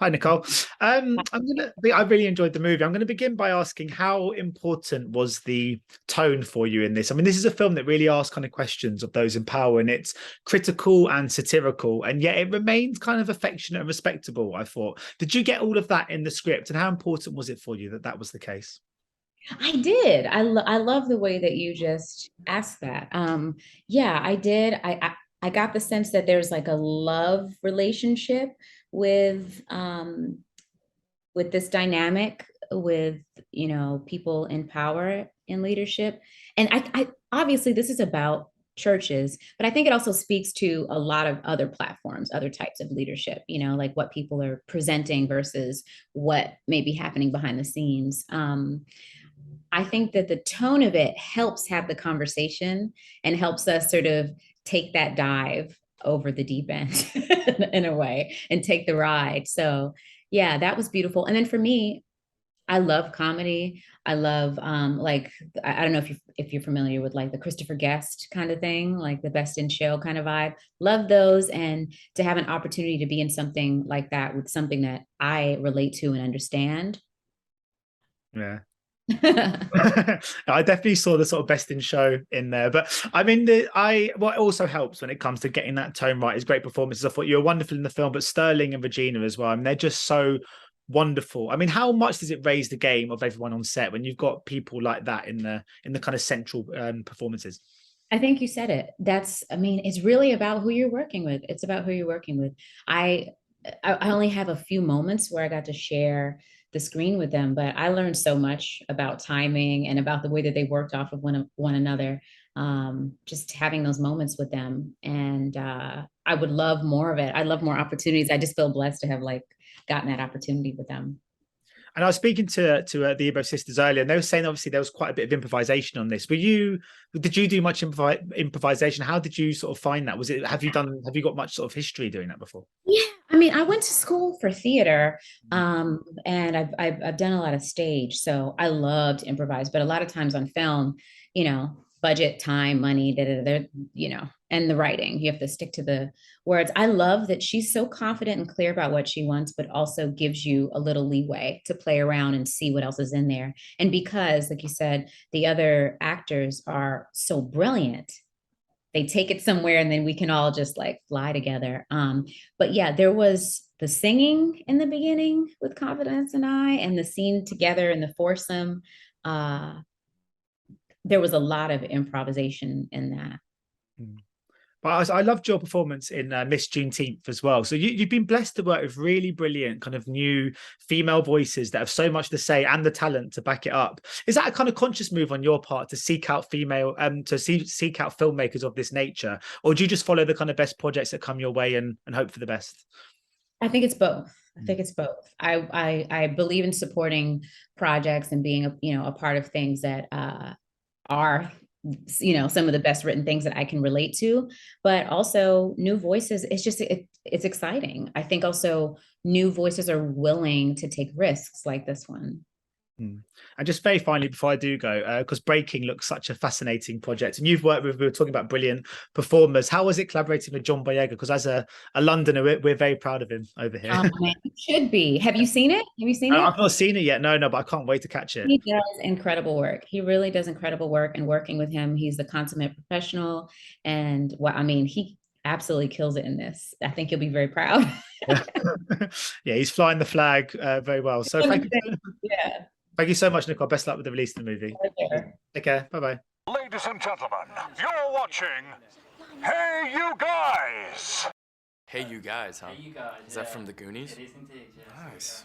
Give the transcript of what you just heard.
Hi, Nicole. I really enjoyed the movie. I'm gonna begin by asking how important was the tone for you in this? I mean, this is a film that really asks kind of questions of those in power, and it's critical and satirical, and yet it remains kind of affectionate and respectable, I thought. Did you get all of that in the script, and how important was it for you that that was the case? I did. I love the way that you just asked that. Yeah, I did. I got the sense that there's like a love relationship with with this dynamic with people in power and leadership. And I obviously this is about churches, but I think it also speaks to a lot of other platforms, other types of leadership, like what people are presenting versus what may be happening behind the scenes. I think that the tone of it helps have the conversation and helps us sort of take that dive over the deep end in a way and take the ride. So, yeah, that was beautiful. And then for me, I love comedy. I love like I don't know if you're familiar with like the Christopher Guest kind of thing, like the Best in Show kind of vibe. Love those, and to have an opportunity to be in something like that with something that I relate to and understand. Yeah. I definitely saw the sort of best in show in there, but I mean, what also helps when it comes to getting that tone right is great performances. I thought you were wonderful in the film, but Sterling and Regina as well. I mean, they're just so wonderful. I mean, how much does it raise the game of everyone on set when you've got people like that in the kind of central performances? I think you said it. I mean, it's really about who you're working with. It's about who you're working with. I I only have a few moments where I got to share the screen with them, but I learned so much about timing and about the way that they worked off of one another. Just having those moments with them, and I would love more of it. I love more opportunities. I just feel blessed to have like gotten that opportunity with them. And I was speaking to the Ebo sisters earlier, and they were saying obviously there was quite a bit of improvisation on this. Did you do much improvisation? How did you sort of find that? Have you got much sort of history doing that before? Yeah, I mean, I went to school for theater, and I've done a lot of stage, so I love to improvise. But a lot of times on film, budget, time, money, and the writing, you have to stick to the words. I love that she's so confident and clear about what she wants, but also gives you a little leeway to play around and see what else is in there. And because, like you said, the other actors are so brilliant, they take it somewhere and then we can all just like fly together. But yeah, there was the singing in the beginning with Confidence and I, and the scene together in the foursome. Uh, there was a lot of improvisation in that. Mm. But I loved your performance in Miss Juneteenth as well. So you've been blessed to work with really brilliant kind of new female voices that have so much to say and the talent to back it up. Is that a kind of conscious move on your part to seek out seek out filmmakers of this nature, or do you just follow the kind of best projects that come your way and hope for the best? I think it's both. I think it's both. I believe in supporting projects and being a part of things that are some of the best written things that I can relate to, but also new voices. It's exciting. I think also new voices are willing to take risks like this one. Mm. And just very finally, before I do go, because Breaking looks such a fascinating project, and we were talking about brilliant performers. How was it collaborating with John Boyega? Because as a Londoner, we're very proud of him over here. Oh man, it should be. Have you seen it? Have you seen it? I've not seen it yet. No, but I can't wait to catch it. He does incredible work. He really does incredible work. And working with him, he's the consummate professional. And what I mean, he absolutely kills it in this. I think you'll be very proud. Yeah, he's flying the flag very well. So Yeah. thank you so much, Nicole. Best luck with the release of the movie. Take care. Bye bye. Ladies and gentlemen, you're watching Hey You Guys! Hey, you guys, huh? Hey, you guys. Is that from the Goonies? It is indeed, yes. Nice.